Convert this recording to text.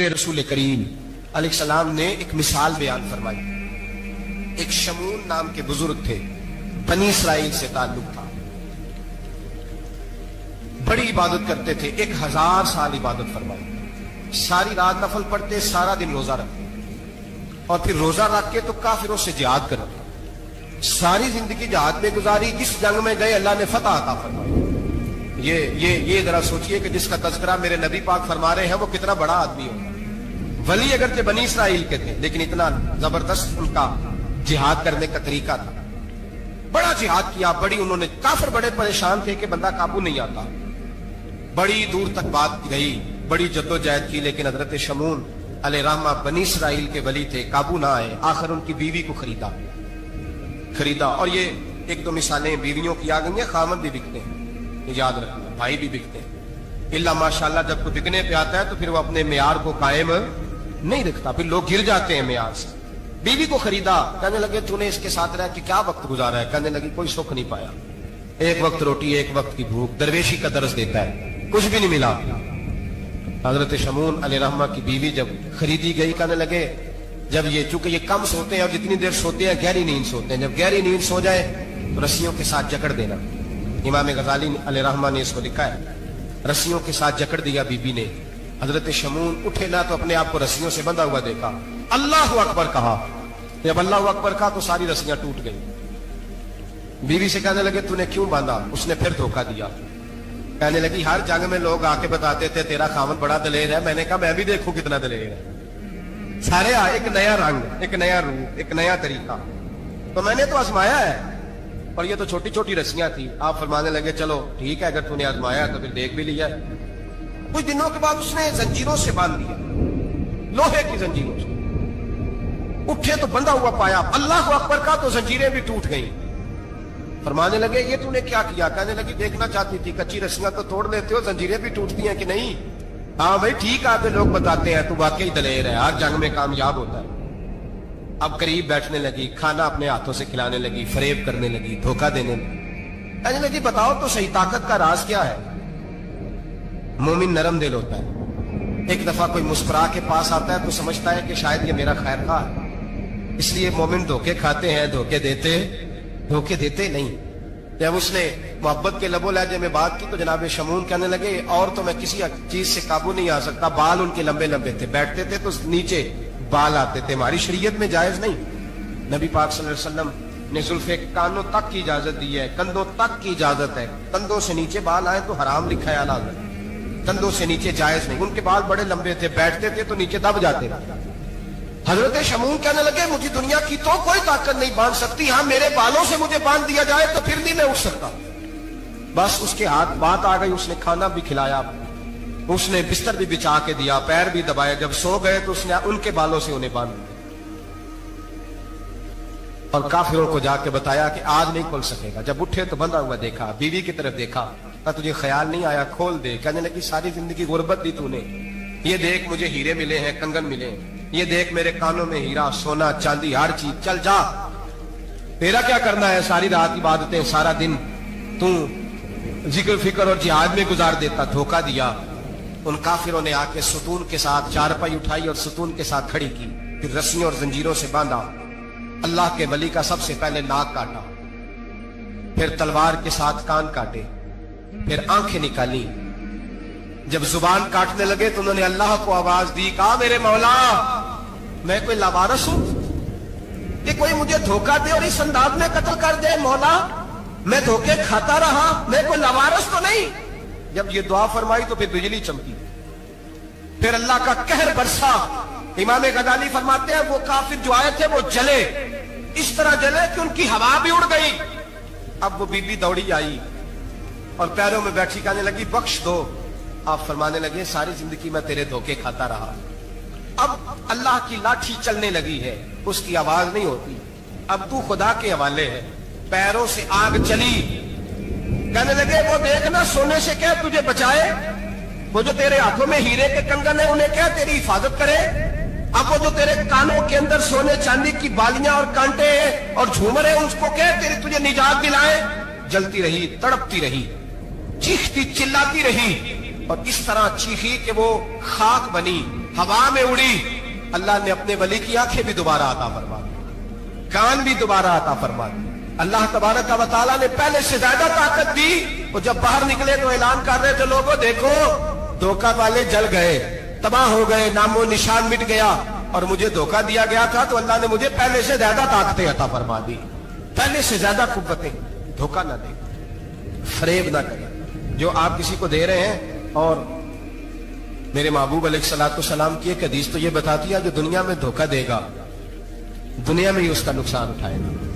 रसूल करीम अलैहिस्सलाम ने एक मिसाल बयान फरमाई। एक शमून नाम के बुजुर्ग थे, बनी इसराइल से ताल्लुक था, बड़ी इबादत करते थे, 1000 साल इबादत फरमाई, सारी रात नफल पढ़ते, सारा दिन रोजा रखते और फिर रोजा रख के तो काफिरों से जिहाद करते, सारी जिंदगी जिहाद में गुजारी, जिस जंग में गए अल्लाह ने फतह अता फरमाई। ये जरा सोचिए कि जिसका तज़किरा मेरे नबी पाक फरमा रहे हैं वो कितना बड़ा आदमी हो। वली अगर के बनी इसराइल के थे, लेकिन इतना जबरदस्त उनका जिहाद करने का तरीका था, बड़ा जिहाद किया, बड़ी उन्होंने, काफिर बड़े परेशान थे कि बंदा काबू नहीं आता, बड़ी दूर तक बात गई, बड़ी जद्दोजहद की, लेकिन हजरत शमून अलैहिर्रहमा बनी इसराइल के वली थे, काबू ना आए, आखिर उनकी बीवी को खरीदा। और ये एक दो मिसालें बीवियों की आ गई हैं, खामद भी बिकते हैं, याद रखना, भाई भी बिकते हैं, इल्ला माशाल्लाह जब कोई बिकने पे आता है तो फिर वो अपने मेयार को कायम नहीं रखता, फिर लोग गिर जाते हैं मेयार से। बीवी को खरीदा, कहने लगे तूने इसके साथ रह के क्या वक्त गुजारा है? कहने लगी कोई सुख नहीं पाया, एक वक्त रोटी एक वक्त की भूख, दरवेशी का दर्ज देता है, कुछ भी नहीं मिला। हजरत शमून अलैहिर्रहमा की बीवी जब खरीदी गई, कहने लगे जब ये, चूंकि ये कम सोते हैं और जितनी देर सोते हैं गहरी नींद सोते हैं, जब गहरी नींद सो जाए तो रस्सियों के साथ जकड़ देना। इमाम गजाली अलैहिर्रहमा ने इसको लिखा है, रस्सियों के साथ जकड़ दिया बीबी ने। हजरत शमून उठे ना तो अपने आप को रस्सियों से बंधा हुआ देखा, अल्लाह अकबर कहा, जब अल्लाह अकबर कहा तो सारी रस्सियां टूट गई। बीवी से कहने लगे तूने क्यों बांधा? उसने फिर धोखा दिया, कहने लगी हर जंग में लोग आके बताते थे तेरा खामन बड़ा दलेर है, मैंने कहा मैं भी देखूं कितना दलेर है। सारे एक नया रंग, एक नया रूप, एक नया तरीका, तो मैंने तो आजमाया है। और ये तो छोटी छोटी रस्सियां थी। आप फरमाने लगे चलो ठीक है, अगर तूने आजमाया तो फिर देख भी लिया। कुछ दिनों के बाद उसने जंजीरों से बांध दिया, लोहे की जंजीरों से। उठे तो बंधा हुआ पाया, अल्लाह अकबर का, तो जंजीरें भी टूट गई। फरमाने लगे ये तूने क्या किया? कहने लगी देखना चाहती थी, कच्ची रस्सियां तो तोड़ लेते हो, जंजीरें भी टूटती हैं कि नहीं? हाँ भाई ठीक है, आपके लोग बताते हैं तू वाकई दलेर है, हर जंग में कामयाब होता है। अब करीब बैठने लगी, खाना अपने हाथों से खिलाने लगी, फरेब करने लगी, धोखा देने लगी। कहने लगी बताओ तो सही ताकत का राज क्या है? मोमिन नरम दिल होता है, एक दफा कोई मुस्कुरा के पास आता है तो समझता है कि शायद ये मेरा खैर खा है, इसलिए मोमिन धोखे खाते हैं, धोखे देते नहीं। जब उसने मोहब्बत के लबो लहजे में बात की तो जनाब शमून कहने लगे और तो मैं किसी चीज से काबू नहीं आ सकता। बाल उनके लंबे लंबे थे, बैठते थे तो नीचे बाल आते थे, हमारी शरीयत में जायज नहीं। नबी पाक सल्लल्लाहु अलैहि वसल्लम ने जुल्फे कानों तक की इजाजत दी है, कंधों तक की इजाजत है, कंधों से नीचे बाल आए तो हराम लिखा है आला, कंधों से नीचे जायज नहीं। उनके बाल बड़े लंबे थे, बैठते थे तो नीचे दब जाते। हजरत शमून कहने लगे मुझे दुनिया की तो कोई ताकत नहीं बांध सकती, हाँ मेरे बालों से मुझे बांध दिया जाए तो फिर नहीं मैं उठ सकता। बस उसके हाथ बात आ गई, उसने खाना भी खिलाया, उसने बिस्तर भी बिछा के दिया, पैर भी दबाए, जब सो गए तो उसने उनके बालों से उन्हें बांध दिया और काफिरों को जाके बताया कि आज नहीं खुल सकेगा। जब उठे तो बंधा हुआ देखा, बीवी की तरफ देखा, कहा तुझे ख्याल नहीं आया खोल दे? कहने लगी सारी जिंदगी गुर्बत दी तूने, ये देख मुझे हीरे मिले हैं, कंगन मिले हैं, ये देख मेरे कानों में हीरा सोना चांदी हर चीज, चल जा, तेरा क्या करना है? सारी रात इबादतें, सारा दिन तू जिक्र फिक्र और जिहाद में गुजार देता। धोखा दिया। उन काफिरों ने आके सुतून के साथ चारपाई उठाई और सुतून के साथ खड़ी की, फिर रस्सियों और जंजीरों से बांधा। अल्लाह के वली का सबसे पहले नाक काटा, फिर तलवार के साथ कान काटे, फिर आंखें निकाली। जब जुबान काटने लगे तो उन्होंने अल्लाह को आवाज दी, कहा मेरे मौला मैं कोई लावारस हूं कि कोई मुझे धोखा दे और इस अंदाज में कत्ल कर दे? मौला मैं धोखे खाता रहा, मैं कोई लावारस तो नहीं। जब ये दुआ फरमाई तो फिर बिजली चमकी, फिर अल्लाह का कहर बरसा। इमाम गजाली फरमाते हैं वो काफिर जो आए थे वो जले, इस तरह जले कि उनकी हवा भी उड़ गई। अब वो बीबी दौड़ी आई और पैरों में बैठी कहने लगी बख्श दो। आप फरमाने लगे सारी जिंदगी मैं तेरे धोखे खाता रहा, अब अल्लाह की लाठी चलने लगी है, उसकी आवाज नहीं होती, अब तू खुदा के हवाले है। पैरों से आग चली। कहने लगे वो देखना सोने से क्या तुझे बचाए, वो जो तेरे हाथों में हीरे के कंगन है उन्हें क्या तेरी हिफाजत करे, अब वो जो तेरे कानों के अंदर सोने चांदी की बालियां और कांटे हैं और झूमर है उसको क्या तेरी तुझे निजात दिलाए। जलती रही, तड़पती रही, चीखती चिल्लाती रही और इस तरह चीखी कि वो खाक बनी, हवा में उड़ी, अल्लाह ने अपने वली की आंखें भी दोबारा अता फरमा दी, कान भी दोबारा अता फरमा दी। अल्लाह तबारक व तआला ने पहले से ज्यादा ताकत दी। और जब बाहर निकले तो ऐलान कर रहे थे, लोगों देखो धोखा वाले जल गए, तबाह हो गए, नामो निशान मिट गया, और मुझे धोखा दिया गया था तो अल्लाह ने मुझे पहले से ज्यादा ताकतें अता फरमा दी, पहले से ज्यादा कुव्वतें। धोखा ना दे, फरेब ना करें जो आप किसी को दे रहे हैं। और मेरे महबूब अलैहिस्सलाम की एक हदीस तो ये बताती है, जो दुनिया में धोखा देगा दुनिया में ही उसका नुकसान उठाएगा।